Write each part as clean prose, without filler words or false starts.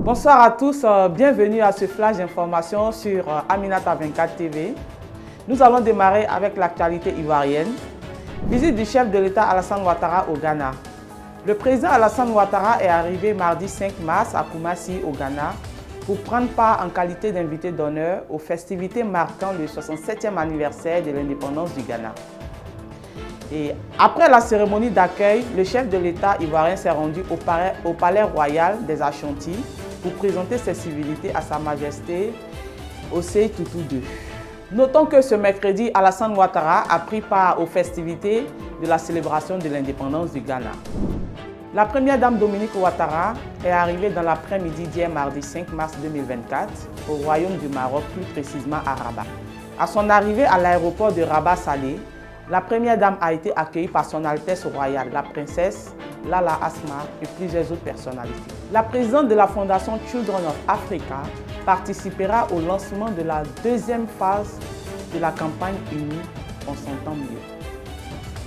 Bonsoir à tous, bienvenue à ce flash d'information sur Aminata 24 TV. Nous allons démarrer avec l'actualité ivoirienne. Visite du chef de l'État Alassane Ouattara au Ghana. Le président Alassane Ouattara est arrivé mardi 5 mars à Koumassi au Ghana pour prendre part en qualité d'invité d'honneur aux festivités marquant le 67e anniversaire de l'indépendance du Ghana. Et après la cérémonie d'accueil, le chef de l'État ivoirien s'est rendu au palais royal des Ashanti pour présenter ses civilités à Sa Majesté Osei Tutu II. Notons que ce mercredi, Alassane Ouattara a pris part aux festivités de la célébration de l'indépendance du Ghana. La première dame Dominique Ouattara est arrivée dans l'après-midi d'hier mardi 5 mars 2024 au Royaume du Maroc, plus précisément à Rabat. À son arrivée à l'aéroport de Rabat-Salé, la première dame a été accueillie par son Altesse royale, la princesse Lala Asma et plusieurs autres personnalités. La présidente de la fondation Children of Africa participera au lancement de la deuxième phase de la campagne Unis, on s'entend mieux.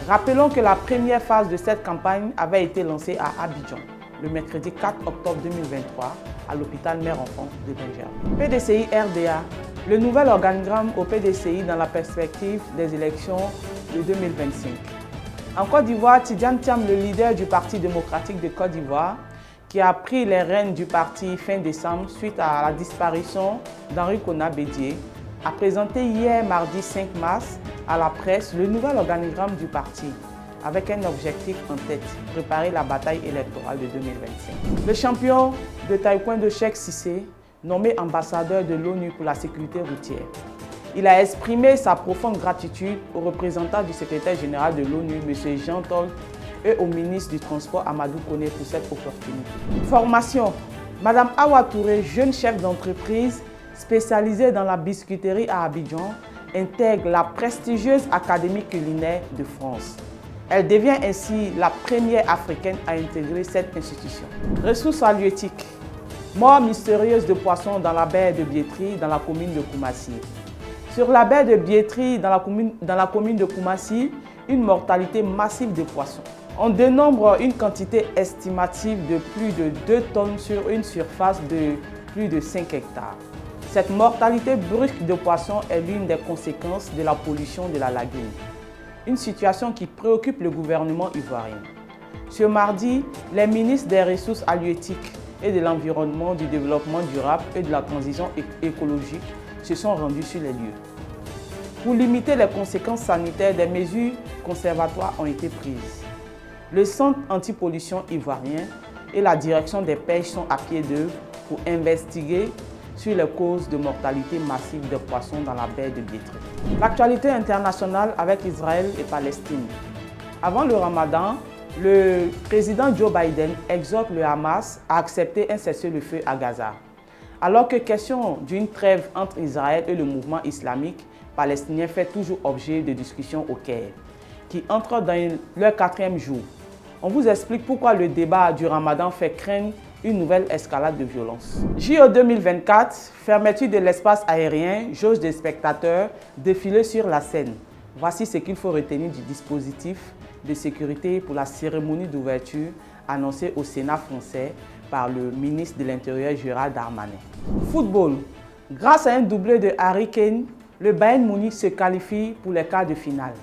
Rappelons que la première phase de cette campagne avait été lancée à Abidjan le mercredi 4 octobre 2023 à l'hôpital Mère-Enfant de Benjer. PDCI RDA, le nouvel organigramme au PDCI dans la perspective des élections de 2025. En Côte d'Ivoire, Tidiane Thiam, le leader du Parti démocratique de Côte d'Ivoire, qui a pris les rênes du parti fin décembre suite à la disparition d'Henri Konan Bédié, a présenté hier mardi 5 mars à la presse le nouvel organigramme du parti, avec un objectif en tête, préparer la bataille électorale de 2025. Le champion de taekwondo Cheikh Cissé, nommé ambassadeur de l'ONU pour la sécurité routière. Il a exprimé sa profonde gratitude au représentant du secrétaire général de l'ONU, M. Jean Tol, et au ministre du Transport, Amadou Koné, pour cette opportunité. Formation. Madame Awa Touré, jeune chef d'entreprise spécialisée dans la biscuiterie à Abidjan, intègre la prestigieuse Académie culinaire de France. Elle devient ainsi la première africaine à intégrer cette institution. Ressources halieutiques. Mort mystérieuse de poissons dans la baie de Biétry, dans la commune de Koumassi. Sur la baie de Biétry, dans la commune de Koumassi, une mortalité massive de poissons. On dénombre une quantité estimative de plus de 2 tonnes sur une surface de plus de 5 hectares. Cette mortalité brusque de poissons est l'une des conséquences de la pollution de la lagune. Une situation qui préoccupe le gouvernement ivoirien. Ce mardi, les ministres des Ressources halieutiques et de l'Environnement, du Développement durable et de la Transition écologique se sont rendus sur les lieux. Pour limiter les conséquences sanitaires, des mesures conservatoires ont été prises. Le Centre anti-pollution ivoirien et la direction des pêches sont à pied d'œuvre pour investiguer sur les causes de mortalité massive de poissons dans la baie de Biétry. L'actualité internationale avec Israël et Palestine. Avant le Ramadan, le président Joe Biden exhorte le Hamas à accepter un cessez-le-feu à Gaza. Alors que question d'une trêve entre Israël et le mouvement islamique palestinien fait toujours objet de discussions au Caire, qui entre dans leur 4e jour. On vous explique pourquoi le débat du Ramadan fait craindre une nouvelle escalade de violence. JO 2024, fermeture de l'espace aérien, jauge des spectateurs, défilé sur la scène. Voici ce qu'il faut retenir du dispositif de sécurité pour la cérémonie d'ouverture annoncée au Sénat français par le ministre de l'Intérieur Gérald Darmanin. Football. Grâce à un doublé de Harry Kane, le Bayern Munich se qualifie pour les quarts de finale.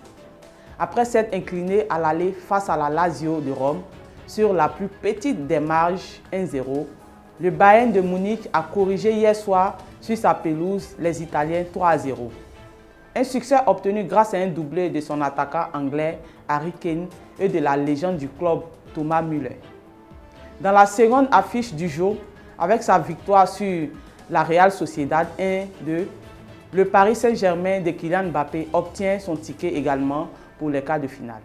Après s'être incliné à l'aller face à la Lazio de Rome, sur la plus petite des marges 1-0, le Bayern de Munich a corrigé hier soir sur sa pelouse les Italiens 3-0. Un succès obtenu grâce à un doublé de son attaquant anglais Harry Kane et de la légende du club Thomas Müller. Dans la seconde affiche du jour, avec sa victoire sur la Real Sociedad 1-2, le Paris Saint-Germain de Kylian Mbappé obtient son ticket également pour les quarts de finale.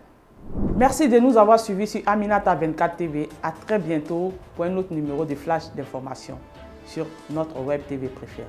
Merci de nous avoir suivis sur Aminata 24 TV. À très bientôt pour un autre numéro de flash d'information sur notre web TV préférée.